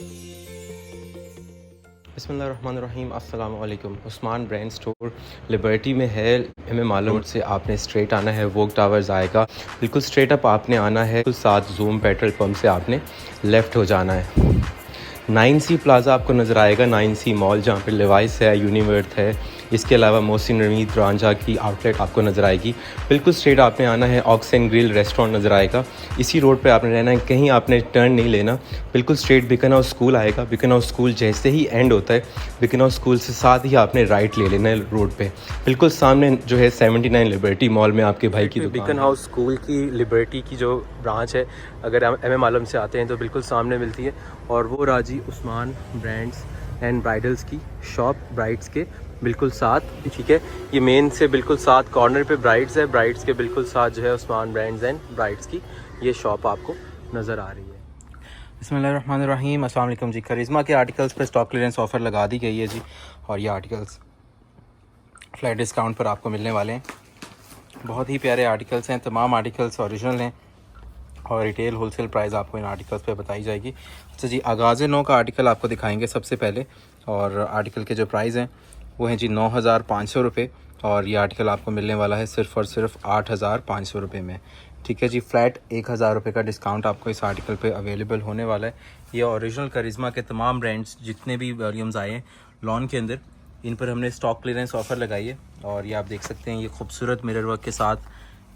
बिस्मिल्लाहिर्रहमानिर्रहीम, अस्सलाम वालेकुम। उस्मान ब्रांड स्टोर लिबर्टी में है। हमें मालूम रोड से आपने स्ट्रेट आना है, वोक टावर्स आएगा, बिल्कुल स्ट्रेट अप आपने आना है, तो साथ जूम पेट्रोल पंप से आपने लेफ़्ट हो जाना है। 9C प्लाज़ा आपको नज़र आएगा, 9C मॉल जहाँ पे लिवाइस है, यूनिवर्थ है, इसके अलावा मोहसिन रमीद रांझा की आउटलेट आपको नज़र आएगी। बिल्कुल स्ट्रेट आपने आना है, ऑक्स एंड ग्रिल रेस्टोरेंट नज़र आएगा, इसी रोड पे आपने रहना है, कहीं आपने टर्न नहीं लेना। बिल्कुल स्ट्रेट बिकन हाउस स्कूल आएगा, बिकन हाउस स्कूल जैसे ही एंड होता है, बिकन हाउस स्कूल से साथ ही आपने राइट ले लेना है रोड पे। बिल्कुल सामने जो है 79 लिबर्टी मॉल में आपके भाई की दुकान। बिकन हाउस स्कूल की लिबर्टी की जो ब्रांच है, अगर हम एम आलम से आते हैं तो बिल्कुल सामने मिलती है, और वो राजी उस्मान ब्रांड्स एंड ब्राइडल्स की शॉप ब्राइड्स के बिल्कुल साथ, ठीक है। ये मेन से बिल्कुल साथ कॉर्नर पे ब्राइड्स है, ब्राइड्स के बिल्कुल साथ जो है उस्मान ब्रांड्स एंड ब्राइड्स की ये शॉप आपको नज़र आ रही है। बिस्मिल्लाहिर्रहमानिर्रहीम, अस्सलाम वालेकुम जी। करिश्मा के आर्टिकल्स पे स्टॉक क्लियरेंस ऑफ़र लगा दी गई है जी, और ये आर्टिकल्स फ्लैट डिस्काउंट पर आपको मिलने वाले हैं। बहुत ही प्यारे आर्टिकल्स हैं, तमाम आर्टिकल्स ओरिजिनल हैं, और रिटेल होलसेल प्राइस आपको इन आर्टिकल्स पे बताई जाएगी। अच्छा जी, आगाज़ नौ का आर्टिकल आपको दिखाएंगे सबसे पहले, और आर्टिकल के जो प्राइस हैं वो हैं जी 9,500 रुपये, और ये आर्टिकल आपको मिलने वाला है सिर्फ़ और सिर्फ 8,500 रुपये में, ठीक है जी। फ्लैट 1,000 रुपये का डिस्काउंट आपको इस आर्टिकल पे अवेलेबल होने वाला है। ये ओरिजिनल करिश्मा के तमाम ब्रांड्स जितने भी वॉल्यूम्स आए हैं लॉन के अंदर, इन पर हमने स्टॉक क्लियरेंस ऑफ़र लगाई है, और ये आप देख सकते हैं, ये खूबसूरत मिरर वर्क के साथ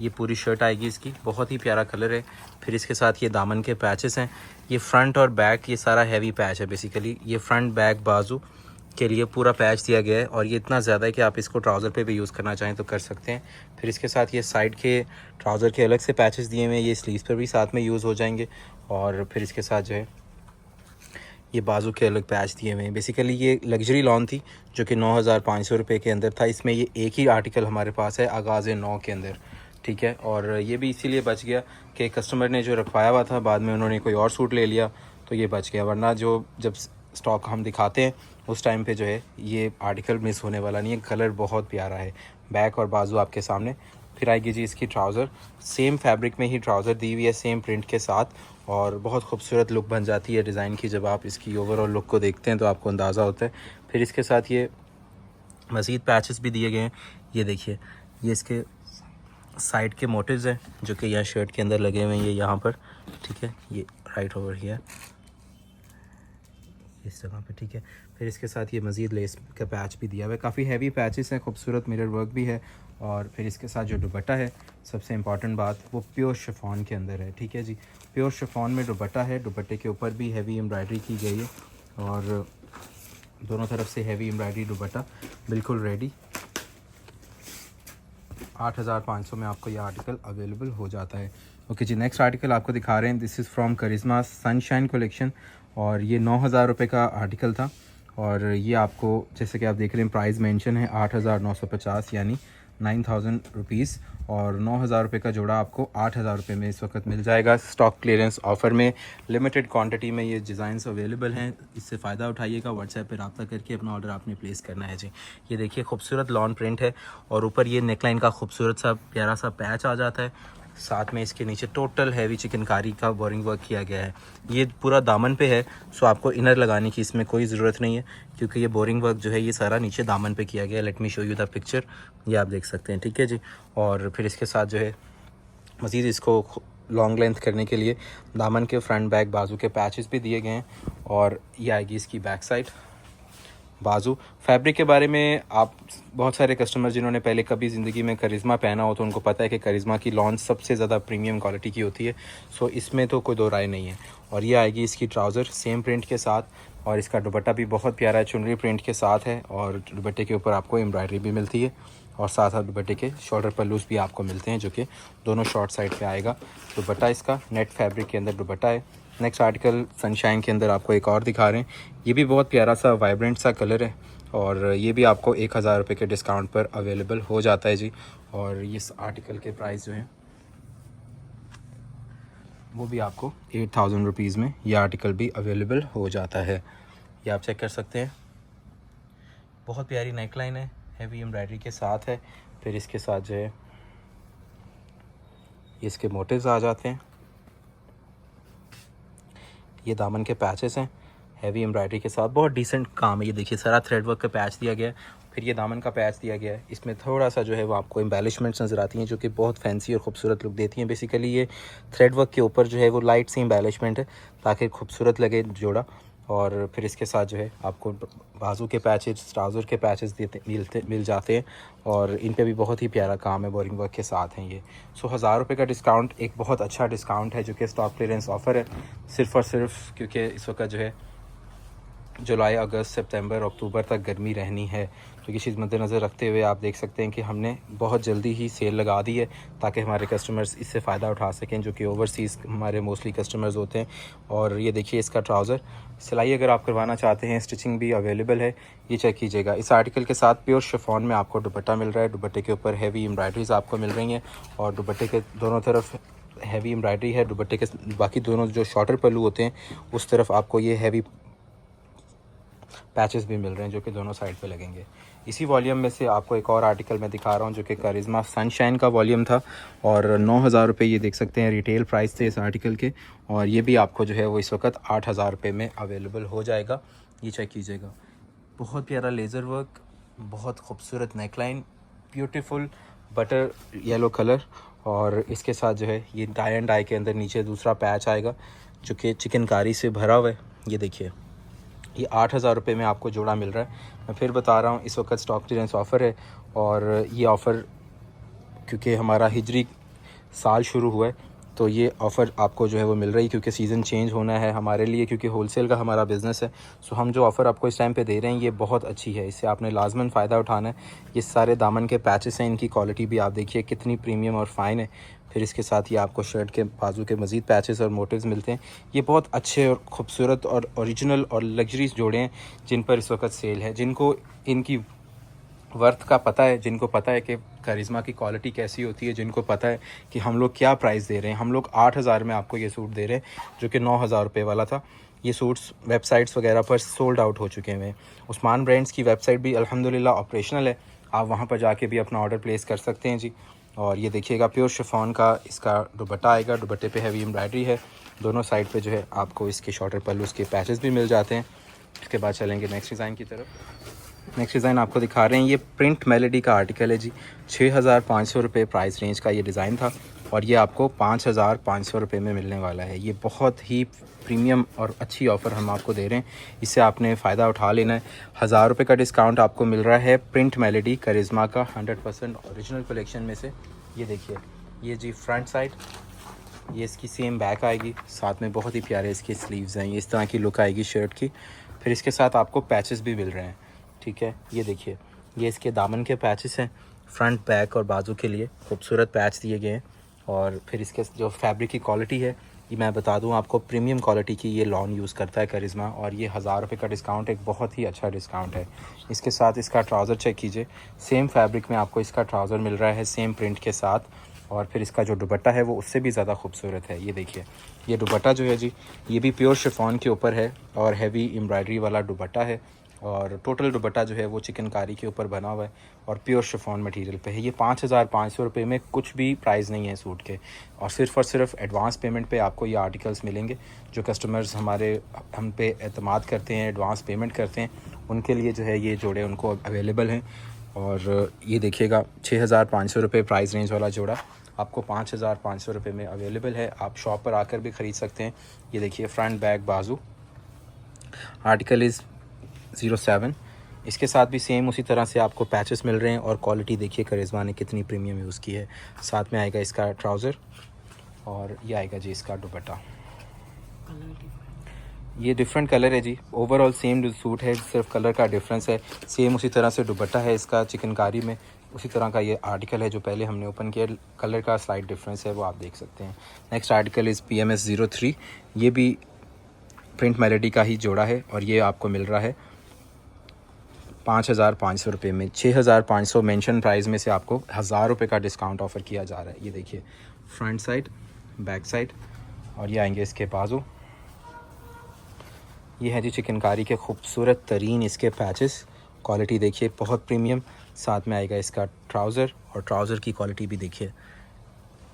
ये पूरी शर्ट आएगी इसकी, बहुत ही प्यारा कलर है। फिर इसके साथ ये दामन के पैचेस हैं, ये फ्रंट और बैक ये सारा हैवी पैच है बेसिकली, ये फ्रंट बैक बाजू के लिए पूरा पैच दिया गया है, और ये इतना ज़्यादा है कि आप इसको ट्राउज़र पे भी यूज़ करना चाहें तो कर सकते हैं। फिर इसके साथ ये साइड के ट्राउज़र के अलग से पैचेस दिए हुए हैं, ये स्लीव्स पर भी साथ में यूज़ हो जाएंगे, और फिर इसके साथ जो है ये बाजू के अलग पैच दिए हुए हैं। बेसिकली ये लग्जरी लॉन थी जो कि 9,500 रुपये के अंदर था। इसमें ये एक ही आर्टिकल हमारे पास है आगाज़ 9 के अंदर, ठीक है। और ये भी इसीलिए बच गया कि कस्टमर ने जो रखवाया हुआ था, बाद में उन्होंने कोई और सूट ले लिया तो ये बच गया, वरना जो जब स्टॉक हम दिखाते हैं उस टाइम पे जो है ये आर्टिकल मिस होने वाला नहीं है। कलर बहुत प्यारा है, बैक और बाजू आपके सामने। फिर आएगी जी इसकी ट्राउज़र, सेम फैब्रिक में ही ट्राउज़र दी हुई है, सेम प्रिंट के साथ, और बहुत खूबसूरत लुक बन जाती है डिज़ाइन की। जब आप इसकी ओवरऑल लुक को देखते हैं तो आपको अंदाज़ा होता है। फिर इसके साथ ये मज़ीद पैचेस भी दिए गए हैं, ये देखिए, ये इसके साइड के मोटिव्स हैं जो कि यहाँ शर्ट के अंदर लगे हुए हैं, ये यहाँ पर, ठीक है, ये राइट ओवर हियर इस जगह पे, ठीक है। फिर इसके साथ ये मज़ीद लेस का पैच भी दिया हुआ है, काफ़ी हैवी पैचेस हैं, खूबसूरत मिरर वर्क भी है। और फिर इसके साथ जो दुपट्टा है, सबसे इम्पॉर्टेंट बात, वो प्योर शिफॉन के अंदर है, ठीक है जी। प्योर शिफॉन में दुपट्टा है, दुपट्टे के ऊपर भी हैवी एम्ब्रॉयडरी की गई है, और दोनों तरफ से हैवी एम्ब्रॉयडरी दुपट्टा बिल्कुल रेडी। 8,500 में आपको ये आर्टिकल अवेलेबल हो जाता है। ओके जी, नेक्स्ट आर्टिकल आपको दिखा रहे हैं, this is from Karishma sunshine collection, और ये 9,000 रुपये का आर्टिकल था, और ये आपको जैसे कि आप देख रहे हैं प्राइस मेंशन है 8,950 यानी 9,000 रुपीज़, और 9,000 रुपये का जोड़ा आपको 8,000 रुपये में इस वक्त मिल जाएगा। स्टॉक क्लियरेंस ऑफ़र में लिमिटेड क्वांटिटी में ये डिज़ाइंस अवेलेबल हैं, इससे फ़ायदा उठाइएगा। व्हाट्सएप पे रब्ता करके अपना ऑर्डर आपने प्लेस करना है जी। ये देखिए खूबसूरत लॉन प्रिंट है, और ऊपर ये नेकलाइन का खूबसूरत सा प्यारा सा पैच आ जाता है, साथ में इसके नीचे टोटल हैवी चिकनकारी का बोरिंग वर्क किया गया है। ये पूरा दामन पे है, सो आपको इनर लगाने की इसमें कोई ज़रूरत नहीं है, क्योंकि ये बोरिंग वर्क जो है ये सारा नीचे दामन पे किया गया है। Let me show you the picture, ये आप देख सकते हैं, ठीक है जी। और फिर इसके साथ जो है मज़ीद इसको लॉन्ग लेंथ करने के लिए दामन के फ्रंट बैक बाजू के पैचेस भी दिए गए हैं, और ये आएगी इसकी बैक साइड बाजू। फैब्रिक के बारे में आप बहुत सारे कस्टमर जिन्होंने पहले कभी ज़िंदगी में करिश्मा पहना हो तो उनको पता है कि करिश्मा की लॉन्च सबसे ज़्यादा प्रीमियम क्वालिटी की होती है, सो इसमें तो कोई दो राय नहीं है। और ये आएगी इसकी ट्राउज़र सेम प्रिंट के साथ, और इसका दुपट्टा भी बहुत प्यारा है, चुनरी प्रिंट के साथ है, और दुपट्टे के ऊपर आपको एम्ब्रॉयडरी भी मिलती है, और साथ साथ दुपट्टे के शोल्डर पल्लूस भी आपको मिलते हैं जो कि दोनों शॉर्ट साइड पे आएगा। दुपट्टा इसका नेट फैब्रिक के अंदर दुपट्टा है। नेक्स्ट आर्टिकल सनशाइन के अंदर आपको एक और दिखा रहे हैं, ये भी बहुत प्यारा सा वाइब्रेंट सा कलर है, और ये भी आपको 1,000 रुपये के डिस्काउंट पर अवेलेबल हो जाता है जी। और इस आर्टिकल के प्राइस जो हैं वो भी आपको 8,000 रुपीज़ में ये आर्टिकल भी अवेलेबल हो जाता है, ये आप चेक कर सकते हैं। बहुत प्यारी नेकलाइन है, हैवी एम्ब्रॉयडरी के साथ है। फिर इसके साथ जो है इसके मोटिव्स आ जाते हैं, ये दामन के पैचेस हैं, हैवी एम्ब्रॉयडरी के साथ, बहुत डिसेंट काम है। ये देखिए सारा थ्रेड वर्क का पैच दिया गया है, फिर ये दामन का पैच दिया गया है। इसमें थोड़ा सा जो है वो आपको एम्बेलिशमेंट्स नज़र आती हैं जो कि बहुत फैंसी और खूबसूरत लुक देती हैं। बेसिकली ये थ्रेड वर्क के ऊपर जो है वो लाइट सी एम्बेलिशमेंट है ताकि खूबसूरत लगे जोड़ा। और फिर इसके साथ जो है आपको बाजू के पैचेस, ट्राउज़र के पैचेस मिल जाते हैं और इन पे भी बहुत ही प्यारा काम है, बोरिंग वर्क के साथ हैं ये। 1000 का डिस्काउंट एक बहुत अच्छा डिस्काउंट है जो कि स्टॉक क्लियरेंस ऑफ़र है सिर्फ़ और सिर्फ क्योंकि इस वक्त जो है जुलाई, अगस्त, सितंबर, अक्टूबर तक गर्मी रहनी है। तो ये चीज़ मद्देनज़र रखते हुए आप देख सकते हैं कि हमने बहुत जल्दी ही सेल लगा दी है ताकि हमारे कस्टमर्स इससे फ़ायदा उठा सकें जो कि ओवरसीज़ हमारे मोस्टली कस्टमर्स होते हैं। और ये देखिए इसका ट्राउज़र सिलाई अगर आप करवाना चाहते हैं, स्टिचिंग भी अवेलेबल है। ये चेक कीजिएगा। इस आर्टिकल के साथ प्योर शिफॉन में आपको दुपट्टा मिल रहा है। दुपट्टे के ऊपर हैवी एम्ब्रॉयडरीज़ आपको मिल रही हैं और दुपट्टे के दोनों तरफ हैवी एम्ब्रॉयडरी है। दुपट्टे के बाकी दोनों जो शॉर्टर पल्लू होते हैं उस तरफ आपको ये हैवी पैचेस भी मिल रहे हैं जो कि दोनों साइड पे लगेंगे। इसी वॉल्यूम में से आपको एक और आर्टिकल मैं दिखा रहा हूँ जो कि करिश्मा सनशाइन का वॉल्यूम था और 9000 रुपये ये देख सकते हैं रिटेल प्राइस थे इस आर्टिकल के। और ये भी आपको जो है वो इस वक्त 8000 रुपये में अवेलेबल हो जाएगा। ये चेक कीजिएगा, बहुत प्यारा लेज़र वर्क, बहुत खूबसूरत neckline, beautiful butter yellow colour और इसके साथ जो है ये टाई एंड डाई के अंदर नीचे दूसरा पैच आएगा जो कि चिकनकारी से भरा हुआ है। ये देखिए ये 8000 रुपये में आपको जोड़ा मिल रहा है। मैं फिर बता रहा हूँ इस वक्त स्टॉक क्लियरेंस ऑफ़र है और ये ऑफ़र क्योंकि हमारा हिजरी साल शुरू हुआ है तो ये ऑफ़र आपको जो है वो मिल रही है क्योंकि सीज़न चेंज होना है हमारे लिए, क्योंकि होलसेल का हमारा बिज़नेस है। सो हम जो ऑफ़र आपको इस टाइम पे दे रहे हैं ये बहुत अच्छी है, इससे आपने लाजमन फ़ायदा उठाना है। ये सारे दामन के पैचेस हैं, इनकी क्वालिटी भी आप देखिए कितनी प्रीमियम और फ़ाइन है। फिर इसके साथ ही आपको शर्ट के बाजू के मज़ीद पैचेस और मोटिव्स मिलते हैं। ये बहुत अच्छे और ख़ूबसूरत और ओरिजिनल और लग्जरीज जोड़े हैं जिन पर इस वक्त सेल है। जिनको इनकी वर्थ का पता है, जिनको पता है कि करिश्मा की क्वालिटी कैसी होती है, जिनको पता है कि हम लोग क्या प्राइस दे रहे हैं। हम लोग 8000 में आपको ये सूट दे रहे हैं जो कि 9000 रुपये वाला था। ये सूट्स वेबसाइट्स वगैरह पर सोल्ड आउट हो चुके हैं। उस्मान ब्रांड्स की वेबसाइट भी अल्हम्दुलिल्लाह ऑपरेशनल है, आप वहाँ पर जाके भी अपना ऑर्डर प्लेस कर सकते हैं जी। और ये देखिएगा प्योर शिफॉन का इसका दुपट्टा आएगा, दुपट्टे पे हैवी एम्ब्रॉयडरी है, दोनों साइड पे जो है आपको इसके शॉर्टर पल्लू के पैचेस भी मिल जाते हैं। इसके बाद चलेंगे नेक्स्ट डिज़ाइन की तरफ। नेक्स्ट डिज़ाइन आपको दिखा रहे हैं, ये प्रिंट मेलेडी का आर्टिकल है जी। 6500 रुपये प्राइस रेंज का ये डिज़ाइन था और ये आपको 5500 रुपये में मिलने वाला है। ये बहुत ही प्रीमियम और अच्छी ऑफ़र हम आपको दे रहे हैं, इससे आपने फ़ायदा उठा लेना है। 1000 रुपये का डिस्काउंट आपको मिल रहा है प्रिंट मेलेडी करिश्मा का 100% ओरिजिनल कलेक्शन में से। ये देखिए ये जी फ्रंट साइड, ये इसकी सेम बैक आएगी, साथ में बहुत ही प्यारे इसके स्लीव्स हैं, ये इस तरह की लुक आएगी शर्ट की। फिर इसके साथ आपको पैचेस भी मिल रहे हैं, ठीक है। ये देखिए ये इसके दामन के पैचेस हैं, फ्रंट बैक और बाजू के लिए खूबसूरत पैच दिए गए हैं। और फिर इसके जो फैब्रिक की क्वालिटी है ये मैं बता दूं आपको, प्रीमियम क्वालिटी की ये लॉन यूज़ करता है करिश्मा और ये 1000 रुपये का डिस्काउंट एक बहुत ही अच्छा डिस्काउंट है। इसके साथ इसका ट्राउज़र चेक कीजिए, सेम फैब्रिक में आपको इसका ट्राउज़र मिल रहा है सेम प्रिंट के साथ। और फिर इसका जो दुपट्टा है वो उससे भी ज़्यादा खूबसूरत है। ये देखिए ये दुपट्टा जो है जी ये भी प्योर शिफॉन के ऊपर है और हैवी एम्ब्रॉयडरी वाला दुपट्टा है और टोटल दुपट्टा जो है वो चिकनकारी के ऊपर बना हुआ है और प्योर शिफॉन मटेरियल पे है। ये 5500 रुपये में कुछ भी प्राइस नहीं है सूट के और सिर्फ एडवांस पेमेंट पे आपको ये आर्टिकल्स मिलेंगे। जो कस्टमर्स हमारे हम पे एतमाद करते हैं, एडवांस पेमेंट करते हैं, उनके लिए जो है ये जोड़े उनको अवेलेबल हैं। और ये देखिएगा 6500 रुपये प्राइस रेंज वाला जोड़ा आपको 5500 रुपये में अवेलेबल है। आप शॉप पर आकर भी ख़रीद सकते हैं। ये देखिए फ्रंट बैक बाजू, आर्टिकल इज़ 07। इसके साथ भी सेम उसी तरह से आपको पैचेस मिल रहे हैं और क्वालिटी देखिए करिश्मा ने कितनी प्रीमियम यूज़ की है। साथ में आएगा इसका ट्राउज़र और ये आएगा जी इसका दुपट्टा। ये डिफरेंट कलर है जी, ओवरऑल सेम सूट है, सिर्फ कलर का डिफरेंस है। सेम उसी तरह से दुपट्टा है इसका चिकनकारी में, उसी तरह का ये आर्टिकल है जो पहले हमने ओपन किया। कलर का स्लाइट डिफरेंस है वो आप देख सकते हैं। Next article is PMS 03। ये भी प्रिंट मेलेडी का ही जोड़ा है और ये आपको मिल रहा है 5500 रुपये में। 6500 मेंशन प्राइस में से आपको 1000 रुपये का डिस्काउंट ऑफ़र किया जा रहा है। ये देखिए फ्रंट साइड, बैक साइड और ये आएंगे इसके बाजू। ये है जी चिकनकारी के खूबसूरत तरीन इसके पैचेस, क्वालिटी देखिए बहुत प्रीमियम। साथ में आएगा इसका ट्राउज़र और ट्राउज़र की क्वालिटी भी देखिए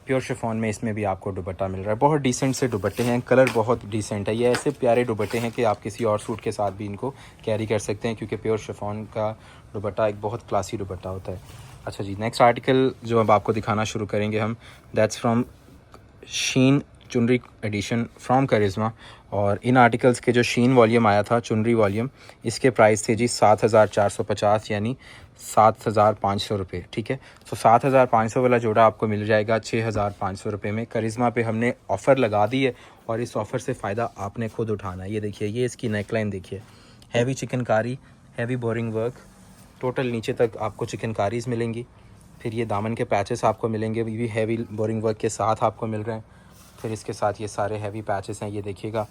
प्योर शिफॉन में इसमें भी आपको दुपट्टा मिल रहा है। बहुत डिसेंट से दुपट्टे हैं, कलर बहुत डिसेंट है। ये ऐसे प्यारे दुपट्टे हैं कि आप किसी और सूट के साथ भी इनको कैरी कर सकते हैं, क्योंकि प्योर शिफॉन का दुपट्टा एक बहुत क्लासी दुपट्टा होता है। अच्छा जी, नेक्स्ट आर्टिकल जो अब आपको दिखाना शुरू करेंगे हम, दैट्स फ्रॉम शीन चुनरी एडिशन फ्रॉम करिश्मा। और इन आर्टिकल्स के जो शीन वॉल्यूम आया था, चुनरी वॉल्यूम, इसके प्राइस थे जी 7,450 यानी 7,500 रुपये। ठीक है, तो 7,500 वाला जोड़ा आपको मिल जाएगा 6,500 रुपये में। करिश्मा पे हमने ऑफ़र लगा दी है और इस ऑफ़र से फ़ायदा आपने खुद उठाना है। ये देखिए, ये इसकी नेकलाइन देखिए, heavy chikankari, heavy boring work, total नीचे तक आपको चिकनकारीज़ मिलेंगी। फिर ये दामन के पैचेस आपको मिलेंगे, ये भी हैवी बोरिंग वर्क के साथ आपको मिल रहे हैं। फिर इसके साथ ये सारे हैवी पैचेस हैं, ये देखिएगा,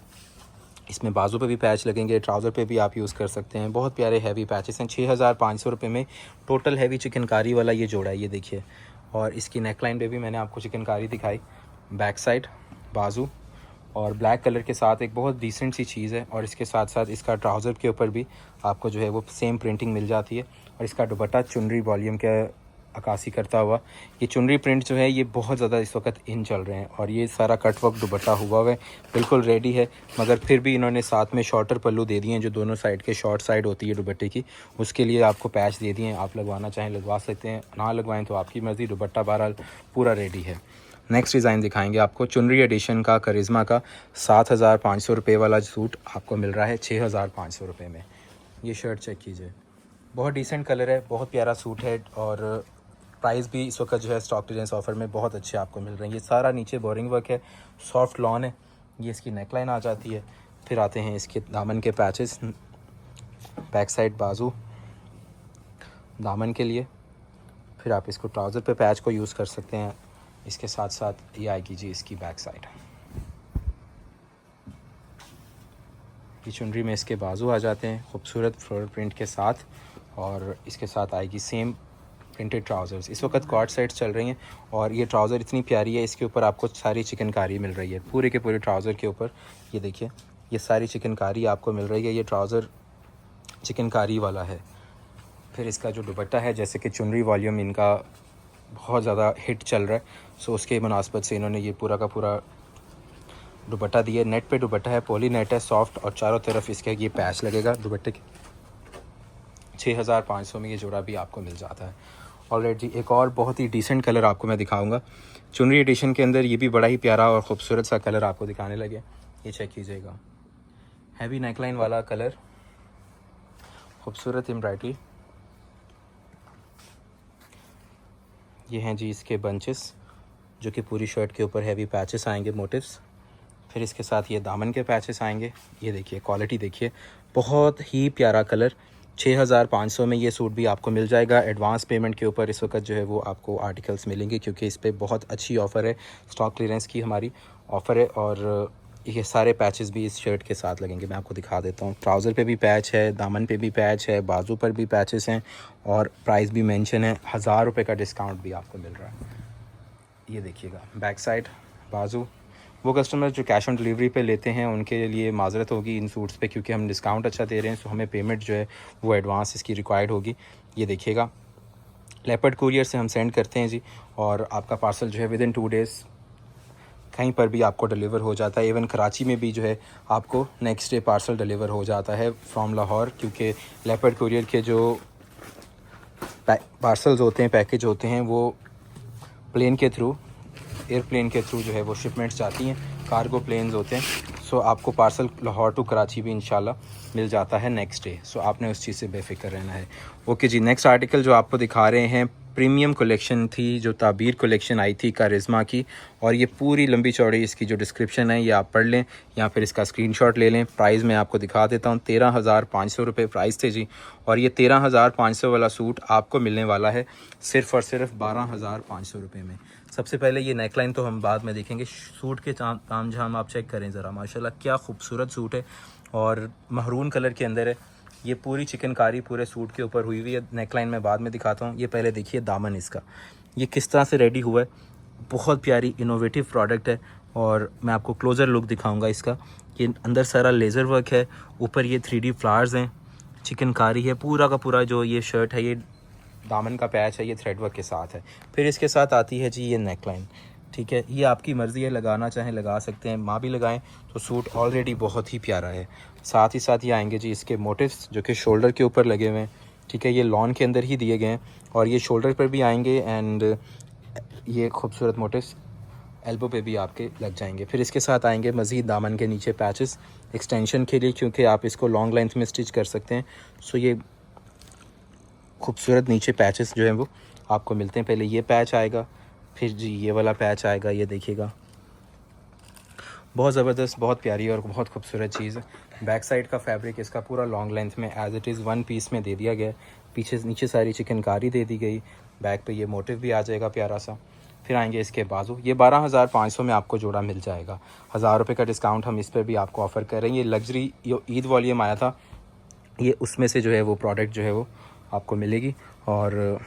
इसमें बाजू पे भी पैच लगेंगे, ट्राउज़र पे भी आप यूज़ कर सकते हैं। बहुत प्यारे हैवी पैचेस हैं। 6,500 रुपये में टोटल हैवी चिकनकारी वाला ये जोड़ा है, ये देखिए। और इसकी नेकलाइन पे भी मैंने आपको चिकनकारी दिखाई, बैक साइड, बाजू और ब्लैक कलर के साथ एक बहुत डिसेंट सी चीज़ है। और इसके साथ साथ इसका ट्राउज़र के ऊपर भी आपको जो है वो सेम प्रिंटिंग मिल जाती है। और इसका दुपट्टा चुनरी वॉल्यूम के अक्कासी करता हुआ, ये चुनरी प्रिंट जो है ये बहुत ज़्यादा इस वक्त इन चल रहे हैं। और ये सारा कट वर्क दुपट्टा हुआ है, बिल्कुल रेडी है। मगर फिर भी इन्होंने साथ में शॉर्टर पल्लू दे दिए हैं, जो दोनों साइड के शॉर्ट साइड होती है दुपट्टे की, उसके लिए आपको पैच दे दिए हैं। आप लगवाना चाहें लगवा सकते हैं, ना लगवाएं तो आपकी मर्ज़ी। दुपट्टा बहरहाल पूरा रेडी है। नेक्स्ट डिज़ाइन दिखाएंगे आपको, चुनरी एडिशन का करिश्मा का 7,500 रुपये वाला सूट आपको मिल रहा है 6,500 रुपये में। ये शर्ट चेक कीजिए, बहुत डिसेंट कलर है, बहुत प्यारा सूट है। और प्राइस भी इस वक्त जो है स्टॉक क्लियरेंस ऑफर में बहुत अच्छे आपको मिल रहे हैं। ये सारा नीचे बोरिंग वर्क है, सॉफ्ट लॉन है, ये इसकी नेकलाइन आ जाती है। फिर आते हैं इसके दामन के पैचेस, बैक साइड बाजू दामन के लिए। फिर आप इसको ट्राउज़र पे पैच को यूज़ कर सकते हैं। इसके साथ साथ ये आएगी जी इसकी बैक साइड, ये चुनरी में इसके बाजू आ जाते हैं खूबसूरत फ्लोरल प्रिंट के साथ। और इसके साथ आएगी सेम प्रिंटेड ट्राउज़र्स। इस वक्त कॉर्ड सेट्स चल रही हैं और ये ट्राउज़र इतनी प्यारी है, इसके ऊपर आपको सारी चिकनकारी मिल रही है पूरे के पूरे ट्राउज़र के ऊपर। ये देखिए, ये सारी चिकनकारी आपको मिल रही है, ये ट्राउज़र चिकनकारी वाला है। फिर इसका जो दुपट्टा है, जैसे कि चुनरी वॉल्यूम इनका बहुत ज़्यादा हिट चल रहा है, सो उसके मुनासबत से इन्होंने ये पूरा का पूरा दुपट्टा दिया। नेट पे दुपट्टा है, पॉली नेट है, सॉफ्ट, और चारों तरफ इसके ये पैच लगेगा दुपट्टे के। 6,500 में ये जोड़ा भी आपको मिल जाता है। ऑलरेडी एक और बहुत ही डिसेंट कलर आपको मैं दिखाऊंगा चुनरी एडिशन के अंदर, ये भी बड़ा ही प्यारा और ख़ूबसूरत सा कलर आपको दिखाने लगे। ये चेक कीजिएगा, हैवी नेकलाइन वाला कलर, खूबसूरत एम्ब्रॉयडरी। ये हैं जी इसके बंचेस, जो कि पूरी शर्ट के ऊपर हैवी पैचेस आएंगे, मोटिव्स। फिर इसके साथ ये दामन के पैचेस आएंगे। ये देखिए, क्वालिटी देखिए, बहुत ही प्यारा कलर। 6,500 में ये सूट भी आपको मिल जाएगा। एडवांस पेमेंट के ऊपर इस वक्त जो है वो आपको आर्टिकल्स मिलेंगे, क्योंकि इस पर बहुत अच्छी ऑफ़र है, स्टॉक क्लियरेंस की हमारी ऑफ़र है। और ये सारे पैचेस भी इस शर्ट के साथ लगेंगे, मैं आपको दिखा देता हूँ। ट्राउज़र पे भी पैच है, दामन पे भी पैच है, बाजू पर भी पैचेस हैं, और प्राइस भी मेंशन है। 1,000 रुपये का डिस्काउंट भी आपको मिल रहा है। ये देखिएगा, बैक साइड, बाजू। वो कस्टमर जो कैश ऑन डिलीवरी पे लेते हैं उनके लिए माजरत होगी इन सूट्स पे, क्योंकि हम डिस्काउंट अच्छा दे रहे हैं, सो हमें पेमेंट जो है वो एडवांस इसकी रिक्वायर्ड होगी। ये देखिएगा, लेपर्ड कुरियर से हम सेंड करते हैं जी, और आपका पार्सल जो है विद इन 2 डेज़ कहीं पर भी आपको डिलीवर हो जाता है। इवन कराची में भी जो है आपको नेक्स्ट डे पार्सल डिलीवर हो जाता है फ्रॉम लाहौर, क्योंकि लेपर्ड कुरियर के जो पार्सल्स होते हैं, पैकेज होते हैं, वो प्लेन के थ्रू, एयरप्लेन के थ्रू जो है वो शिपमेंट्स जाती हैं, कार्गो प्लेन्स होते हैं। सो आपको पार्सल लाहौर टू कराची भी इंशाल्लाह मिल जाता है नेक्स्ट डे। सो आपने उस चीज़ से बेफिक्र रहना है। ओके जी, नेक्स्ट आर्टिकल जो आपको दिखा रहे हैं, प्रीमियम कलेक्शन थी, जो ताबीर कलेक्शन आई थी करिश्मा की। और ये पूरी लंबी चौड़ी इसकी जो डिस्क्रिप्शन है ये आप पढ़ लें, या फिर इसका स्क्रीनशॉट ले लें। प्राइस मैं आपको दिखा देता हूँ, 13,500 रुपये प्राइस थे जी। और ये 13,500 वाला सूट आपको मिलने वाला है सिर्फ़ और सिर्फ 12,500 रुपये में। सबसे पहले ये नेकलाइन तो हम बाद में देखेंगे, सूट के ताम झाम आप चेक करें ज़रा, माशाल्लाह क्या खूबसूरत सूट है, और महरून कलर के अंदर है। ये पूरी चिकनकारी पूरे सूट के ऊपर हुई हुई है। नेकलाइन मैं बाद में दिखाता हूँ। ये पहले देखिए दामन इसका, ये किस तरह से रेडी हुआ है, बहुत प्यारी इनोवेटिव प्रोडक्ट है। और मैं आपको क्लोज़र लुक दिखाऊंगा इसका। ये अंदर सारा लेज़र वर्क है, ऊपर ये 3D फ्लावर्स हैं, चिकनकारी है, पूरा का पूरा जो ये शर्ट है, ये दामन का पैच है, ये थ्रेड वर्क के साथ है। फिर इसके साथ आती है जी ये नेकलाइन। ठीक है, ये आपकी मर्ज़ी है, लगाना चाहें लगा सकते हैं, माँ भी लगाएं तो सूट ऑलरेडी बहुत ही प्यारा है। साथ ही साथ ये आएंगे जी इसके मोटिव्स जो कि शोल्डर के ऊपर लगे हुए हैं। ठीक है, ये लॉन के अंदर ही दिए गए हैं और ये शोल्डर पर भी आएंगे एंड ये खूबसूरत मोटिव्स एल्बो पे भी आपके लग जाएंगे। फिर इसके साथ आएंगे मज़ीद दामन के नीचे पैचेस एक्सटेंशन के लिए, क्योंकि आप इसको लॉन्ग लेंथ में स्टिच कर सकते हैं। सो ये खूबसूरत नीचे पैचेस जो हैं वो आपको मिलते हैं। पहले ये पैच आएगा, फिर जी ये वाला पैच आएगा, ये देखिएगा बहुत ज़बरदस्त, बहुत प्यारी और बहुत खूबसूरत चीज़ है। बैक साइड का फैब्रिक इसका पूरा लॉन्ग लेंथ में as it is one piece में दे दिया गया है। पीछे नीचे सारी चिकनकारी दे दी गई, बैक पे ये मोटिव भी आ जाएगा प्यारा सा। फिर आएंगे इसके बाजू, ये 12,500 में आपको जोड़ा मिल जाएगा। 1000 रुपये का डिस्काउंट हम इस पर भी आपको ऑफ़र कर रहे हैं। ये लग्जरी जो ईद वॉल्यूम आया था, ये उसमें से जो है वो प्रोडक्ट जो है वो आपको मिलेगी। और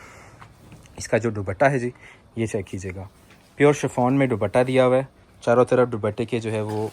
इसका जो दुपट्टा है जी, ये चेक कीजिएगा, प्योर शिफॉन में दुपट्टा दिया हुआ है। चारों तरफ दुपट्टे के जो है वो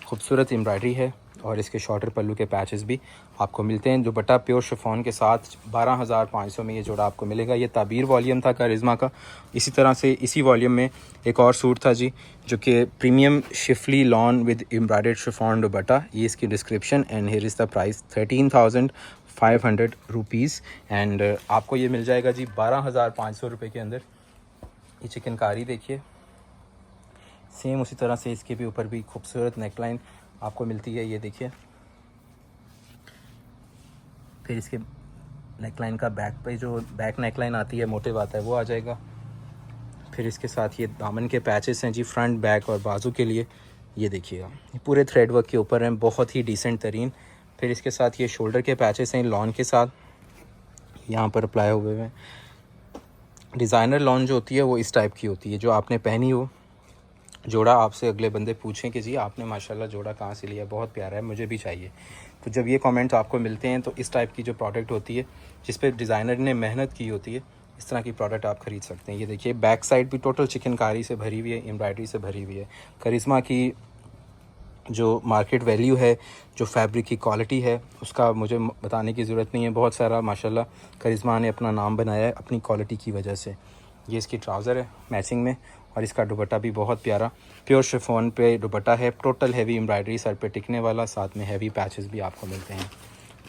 खूबसूरत एम्ब्रॉयडरी है और इसके शॉर्टर पल्लू के पैचेस भी आपको मिलते हैं। दुपट्टा प्योर शिफॉन के साथ 12,500 में ये जोड़ा आपको मिलेगा। ये ताबीर वॉल्यूम था करिश्मा का। इसी तरह से इसी वॉल्यूम में एक और सूट था जी, जो कि premium Schiffli lawn with embroidered chiffon दुपट्टा। ये इसकी description and here is the price 13,500 rupees and आपको ये मिल जाएगा जी 12,500 रुपये के अंदर। ये चिकनकारी देखिए, सेम उसी तरह से इसके भी ऊपर भी खूबसूरत नेकलाइन आपको मिलती है, ये देखिए। फिर इसके नेकलाइन का बैक पे जो बैक नेकलाइन आती है, मोटिव आता है, वो आ जाएगा। फिर इसके साथ ये दामन के पैचेस हैं जी, फ्रंट बैक और बाजू के लिए, ये देखिएगा, ये पूरे थ्रेड वर्क के ऊपर हैं, बहुत ही डिसेंट तरीन। फिर इसके साथ ये शोल्डर के पैचेस हैं लॉन के साथ, यहाँ पर अप्लाई हुए हैं। डिज़ाइनर लॉन जो होती है वो इस टाइप की होती है, जो आपने पहनी हो जोड़ा, आपसे अगले बंदे पूछें कि जी आपने माशाल्लाह जोड़ा कहाँ से लिया, बहुत प्यारा है, मुझे भी चाहिए। तो जब ये कमेंट्स आपको मिलते हैं तो इस टाइप की जो प्रोडक्ट होती है जिस पे डिज़ाइनर ने मेहनत की होती है, इस तरह की प्रोडक्ट आप ख़रीद सकते हैं। ये देखिए बैक साइड भी टोटल चिकनकारी से भरी हुई है, एम्ब्रॉयडरी से भरी हुई है। करिश्मा की जो मार्केट वैल्यू है, जो फैब्रिक की क्वालिटी है, उसका मुझे बताने की ज़रूरत नहीं है। बहुत सारा माशाल्लाह करिश्मा ने अपना नाम बनाया है अपनी क्वालिटी की वजह से। ये इसकी ट्राउज़र है मैचिंग में और इसका दुपट्टा भी बहुत प्यारा प्योर शिफॉन पे दुपट्टा है, टोटल हैवी एम्ब्रॉयडरी सर पे टिकने वाला, साथ में हैवी पैचेस भी आपको मिलते हैं।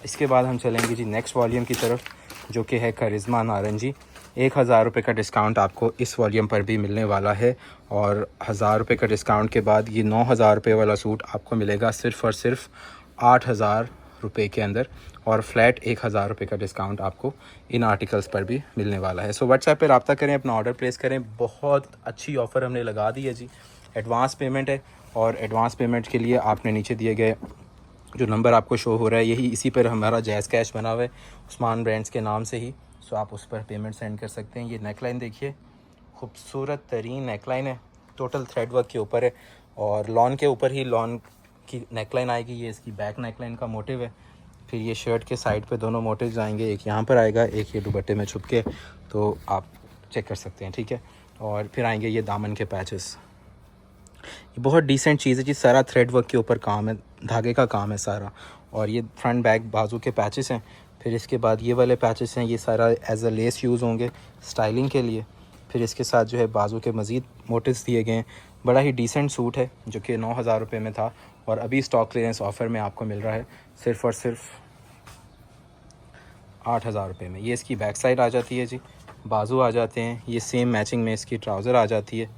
इसके बाद हम चलेंगे जी नेक्स्ट वॉल्यूम की तरफ, जो कि है करिश्मा नारंगी। 1,000 रुपये का डिस्काउंट आपको इस वॉल्यूम पर भी मिलने वाला है और 1,000 रुपये का डिस्काउंट के बाद ये 9,000 रुपये वाला सूट आपको मिलेगा सिर्फ़ और सिर्फ 8,000 रुपये के अंदर और फ्लैट 1,000 रुपये का डिस्काउंट आपको इन आर्टिकल्स पर भी मिलने वाला है। सो व्हाट्सएप पर रब्ता करें, अपना ऑर्डर प्लेस करें। बहुत अच्छी ऑफ़र हमने लगा दी है जी। एडवांस पेमेंट है और एडवांस पेमेंट के लिए आपने नीचे दिए गए जो नंबर आपको शो हो रहा है, यही इसी पर हमारा जैज़ कैश बना हुआ है उस्मान ब्रांड्स के नाम से ही। सो आप उस पर पेमेंट सेंड कर सकते हैं। ये नेकलाइन देखिए, खूबसूरत तरीन नेकलाइन है, टोटल थ्रेड वर्क के ऊपर है और लॉन के ऊपर ही लॉन की नेकलाइन आएगी। ये इसकी बैक नेकलाइन का मोटिव है। फिर ये शर्ट के साइड पे दोनों मोटिव्स आएंगे, एक यहाँ पर आएगा, एक ये दुपट्टे में छुप के, तो आप चेक कर सकते हैं, ठीक है। और फिर आएंगे ये दामन के पैचेस। ये बहुत डिसेंट चीज़ है जी, सारा थ्रेड वर्क के ऊपर काम है, धागे का काम है सारा। और ये फ्रंट बैक बाजू के पैचेस हैं। फिर इसके बाद ये वाले पैचेस हैं, ये सारा एज अ लेस यूज़ होंगे स्टाइलिंग के लिए। फिर इसके साथ जो है बाजू के मज़ीद मोटिव्स दिए गए हैं। बड़ा ही डिसेंट सूट है जो कि 9,000 रुपये में था और अभी स्टॉक क्लियरेंस ऑफ़र में आपको मिल रहा है सिर्फ़ और सिर्फ 8,000 रुपये में। ये इसकी बैक साइड आ जाती है जी, बाजू आ जाते हैं, ये सेम मैचिंग में इसकी ट्राउज़र आ जाती है।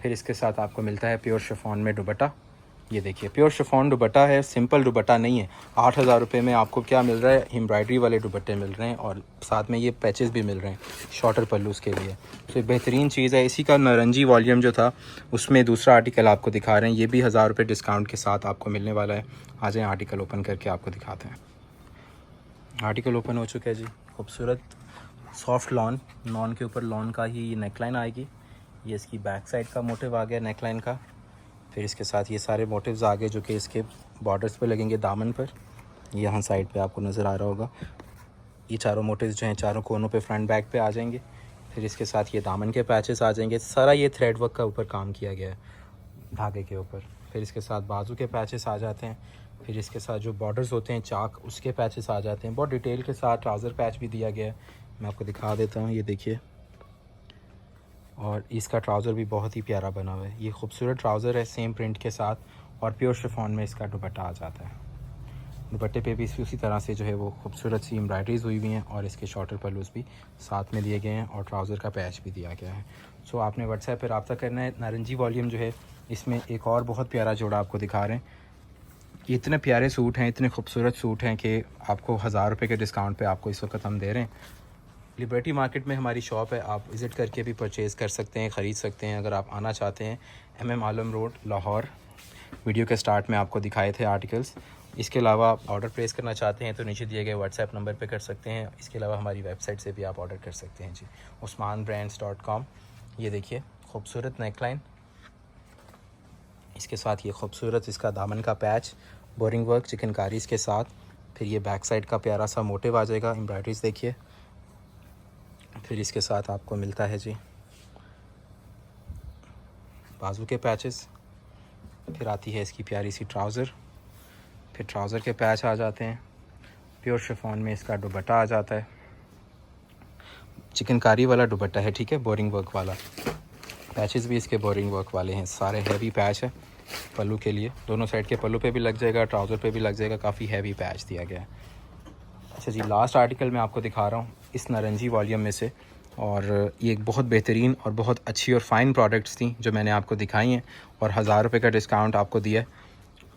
फिर इसके साथ आपको मिलता है प्योर शिफॉन में दुपट्टा। ये देखिए प्योर शिफॉन दुपट्टा है, सिंपल दुपट्टा नहीं है। 8,000 रुपये में आपको क्या मिल रहा है, एम्ब्रॉयडरी वाले दुपट्टे मिल रहे हैं और साथ में ये पैचेस भी मिल रहे हैं शॉर्टर पल्लूस के लिए। तो ये बेहतरीन चीज़ है। इसी का नारंगी वॉल्यूम जो था उसमें दूसरा आर्टिकल आपको दिखा रहे हैं, ये भी 1,000 रुपये डिस्काउंट के साथ आपको मिलने वाला है। आ जाएँ आर्टिकल ओपन करके आपको दिखाते हैं। आर्टिकल ओपन हो चुका है जी। खूबसूरत सॉफ्ट लॉन के ऊपर लॉन का ही नेकलाइन आएगी। ये इसकी बैक साइड का मोटिव आ गया नेकलाइन का। फिर इसके साथ ये सारे मोटिव्स आ गए जो कि इसके बॉर्डर्स पे लगेंगे दामन पर। यहाँ साइड पे आपको नज़र आ रहा होगा, ये चारों मोटिव्स जो हैं चारों कोनों पे फ्रंट बैक पे आ जाएंगे। फिर इसके साथ ये दामन के पैचेस आ जाएंगे। सारा ये थ्रेड वर्क का ऊपर काम किया गया है धागे के ऊपर। फिर इसके साथ बाजू के पैचेस आ जाते हैं। फिर इसके साथ जो बॉर्डर्स होते हैं चाक, उसके पैचेस आ जाते हैं। बहुत डिटेल के साथ ट्राउज़र पैच भी दिया गया है, मैं आपको दिखा देता हूँ, ये देखिए। और इसका ट्राउज़र भी बहुत ही प्यारा बना हुआ है। ये खूबसूरत ट्राउज़र है सेम प्रिंट के साथ, और प्योर शिफॉन में इसका दुपट्टा आ जाता है। दुपट्टे पे भी उसी तरह से जो है वो खूबसूरत सी एम्ब्रॉयडरीज हुई हुई हैं, और इसके शॉर्टर पल्लूस भी साथ में दिए गए हैं, और ट्राउज़र का पैच भी दिया गया है। सो आपने व्हाट्सएप पर रब्ता करना है। नारंगी वॉल्यूम जो है, इसमें एक और बहुत प्यारा जोड़ा आपको दिखा रहे हैं। ये इतने प्यारे सूट हैं, इतने खूबसूरत सूट हैं कि आपको 1000 रुपये के डिस्काउंट पे आपको इस वक्त हम दे रहे हैं। लिबर्टी मार्केट में हमारी शॉप है, आप विज़िट करके भी परचेज़ कर सकते हैं, ख़रीद सकते हैं अगर आप आना चाहते हैं। MM आलम रोड, लाहौर। वीडियो के स्टार्ट में आपको दिखाए थे आर्टिकल्स। इसके अलावा आप ऑर्डर प्लेस करना चाहते हैं तो नीचे दिए गए व्हाट्सएप नंबर पे कर सकते हैं। इसके अलावा हमारी वेबसाइट से भी आप ऑर्डर कर सकते हैं जी, usmanbrands.com। ये देखिए खूबसूरत नेकलाइन, इसके साथ ये खूबसूरत इसका दामन का पैच, बोरिंग वर्क, चिकनकारी के साथ। फिर ये बैक साइड का प्यारा सा मोटिव आ जाएगा, एम्ब्रॉयडरीज देखिए। फिर इसके साथ आपको मिलता है जी बाजू के पैचेस। फिर आती है इसकी प्यारी सी ट्राउज़र, फिर ट्राउज़र के पैच आ जाते हैं। प्योर शिफॉन में इसका दुपट्टा आ जाता है, चिकनकारी वाला दुपट्टा है, ठीक है, बोरिंग वर्क वाला। पैचेस भी इसके बोरिंग वर्क वाले हैं, सारे हैवी पैच है पल्लू के लिए। दोनों साइड के पल्लू पे भी लग जाएगा, ट्राउज़र पे भी लग जाएगा, काफ़ी हैवी पैच दिया गया है। अच्छा जी, लास्ट आर्टिकल मैं आपको दिखा रहा हूँ इस नारंगी वॉल्यूम में से, और ये एक बहुत बेहतरीन और बहुत अच्छी और फ़ाइन प्रोडक्ट्स थी जो मैंने आपको दिखाई हैं, और 1000 रुपये का डिस्काउंट आपको दिया है।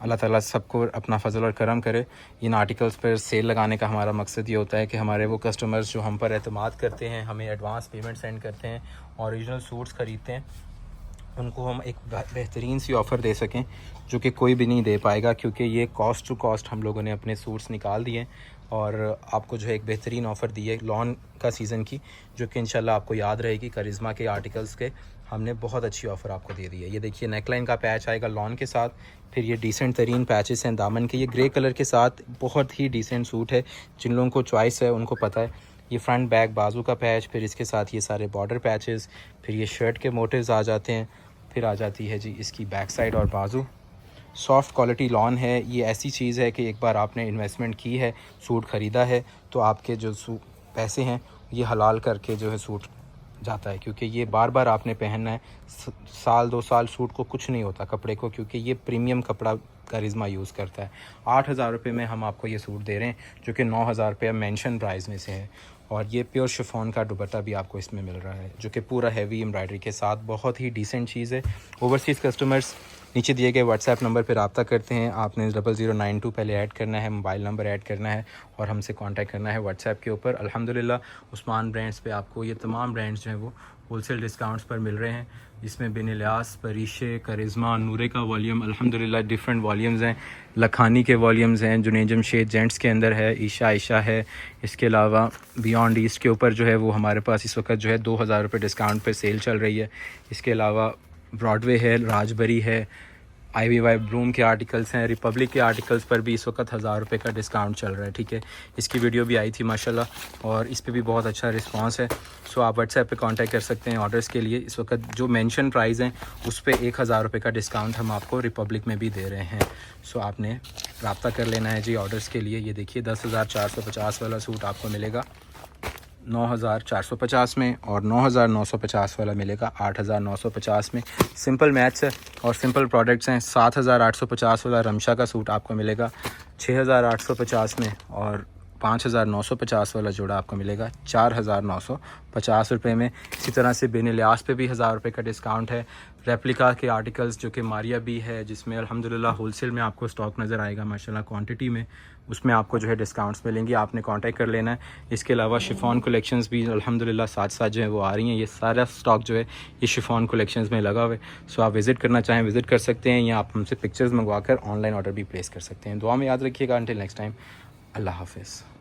अल्लाह ताला सबको अपना फजल और करम करे। इन आर्टिकल्स पर सेल लगाने का हमारा मकसद ये होता है कि हमारे वो कस्टमर्स जो हम पर एतमाद करते हैं, हमें एडवांस पेमेंट सेंड करते हैं, ओरिजिनल सूट्स ख़रीदते हैं, उनको हम एक बेहतरीन सी ऑफ़र दे सकें जो कि कोई भी नहीं दे पाएगा, क्योंकि ये कॉस्ट टू कॉस्ट हम लोगों ने अपने सूट्स निकाल दिए और आपको जो है एक बेहतरीन ऑफ़र दी है लॉन का सीज़न की, जो कि इंशाल्लाह आपको याद रहेगी। करिश्मा के आर्टिकल्स के हमने बहुत अच्छी ऑफ़र आपको दे दी है। ये देखिए नेकलाइन का पैच आएगा लॉन के साथ। फिर ये डिसेंट तरीन पैचेस हैं दामन के, ये ग्रे कलर के साथ बहुत ही डिसेंट सूट है। जिन लोगों को चॉइस है उनको पता है। ये फ्रंट बैक बाजू का पैच, फिर इसके साथ ये सारे बॉर्डर पैचेस, फिर ये शर्ट के मोटिव्स आ जाते हैं। फिर आ जाती है जी इसकी बैक साइड और बाजू। सॉफ्ट क्वालिटी लॉन है। ये ऐसी चीज़ है कि एक बार आपने इन्वेस्टमेंट की है, सूट ख़रीदा है, तो आपके जो पैसे हैं ये हलाल करके जो है सूट जाता है, क्योंकि ये बार बार आपने पहनना है। साल 2 साल सूट को कुछ नहीं होता कपड़े को, क्योंकि ये प्रीमियम कपड़ा करिश्मा यूज़ करता है। 8000 रुपये में हम आपको ये सूट दे रहे हैं, जो कि 9000 रुपये मेंशन प्राइस में से है। और ये प्योर शिफॉन का दुपट्टा भी आपको इसमें मिल रहा है, जो कि पूरा हैवी एम्ब्रॉयडरी के साथ बहुत ही डिसेंट चीज़ है। ओवरसीज़ कस्टमर्स नीचे दिए गए व्हाट्सएप नंबर पर रब्ता करते हैं। आपने 0092 पहले ऐड करना है, मोबाइल नंबर ऐड करना है और हमसे कांटेक्ट करना है व्हाट्सएप के ऊपर। अल्हम्दुलिल्लाह उस्मान ब्रांड्स पे आपको ये तमाम ब्रांड्स जो हैं वो होलसेल डिस्काउंट्स पर मिल रहे हैं। इसमें बिन इलियास, परीशे, करिश्मा, नूरे का वॉल्यूम, अल्हम्दुलिल्लाह डिफरेंट वॉल्यूम्स हैं। लखानी के वॉल्यूम्स हैं, जुनैद जमशेद जेंट्स के अंदर है, ईशा है। इसके अलावा बियॉन्ड ईस्ट के ऊपर जो है वो हमारे पास इस वक्त जो है 2000 रुपये डिस्काउंट पर सेल चल रही है। इसके अलावा ब्रॉडवे है, राजबरी है, IVY ब्रूम के आर्टिकल्स हैं, रिपब्लिक के आर्टिकल्स पर भी इस वक्त 1000 रुपये का डिस्काउंट चल रहा है, ठीक है। इसकी वीडियो भी आई थी माशाल्लाह, और इस पे भी बहुत अच्छा रिस्पांस है। सो आप व्हाट्सएप पे कांटेक्ट कर सकते हैं ऑर्डर्स के लिए। इस वक्त जो मेंशन प्राइस हैं उस पे 1000 रुपये का डिस्काउंट हम आपको रिपब्लिक में भी दे रहे हैं। सो आपने रब्ता कर लेना है जी ऑर्डर्स के लिए। ये देखिए 10,450 वाला सूट आपको मिलेगा 9450 में, और 9950 वाला मिलेगा 8950 में। सिंपल मैथ्स है और सिंपल प्रोडक्ट्स हैं। 7850 वाला रमशा का सूट आपको मिलेगा 6850 में, और 5950 वाला जोड़ा आपको मिलेगा 4950 रुपये में। इसी तरह से बिन इलियास पे भी 1000 रुपये का डिस्काउंट है। रेप्लिका के आर्टिकल्स जो कि मारिया भी है, जिसमें अल्हम्दुलिल्लाह होलसेल में आपको स्टॉक नज़र आएगा माशाल्लाह क्वांटिटी में, उसमें आपको जो है डिस्काउंट्स मिलेंगे। आपने कांटेक्ट कर लेना है। इसके अलावा शिफॉन कलेक्शंस भी अल्हम्दुलिल्लाह साथ साथ जो है वो आ रही हैं। ये सारा स्टॉक जो है ये शिफॉन कलेक्शंस में लगा हुआ है। सो आप विज़िट करना चाहें विज़िट कर सकते हैं, या आप हमसे पिक्चर्स मंगवा कर ऑनलाइन ऑर्डर भी प्लेस कर सकते हैं। दुआ में याद रखिएगा। अंटिल नेक्स्ट टाइम, अल्लाह हाफ़िज़।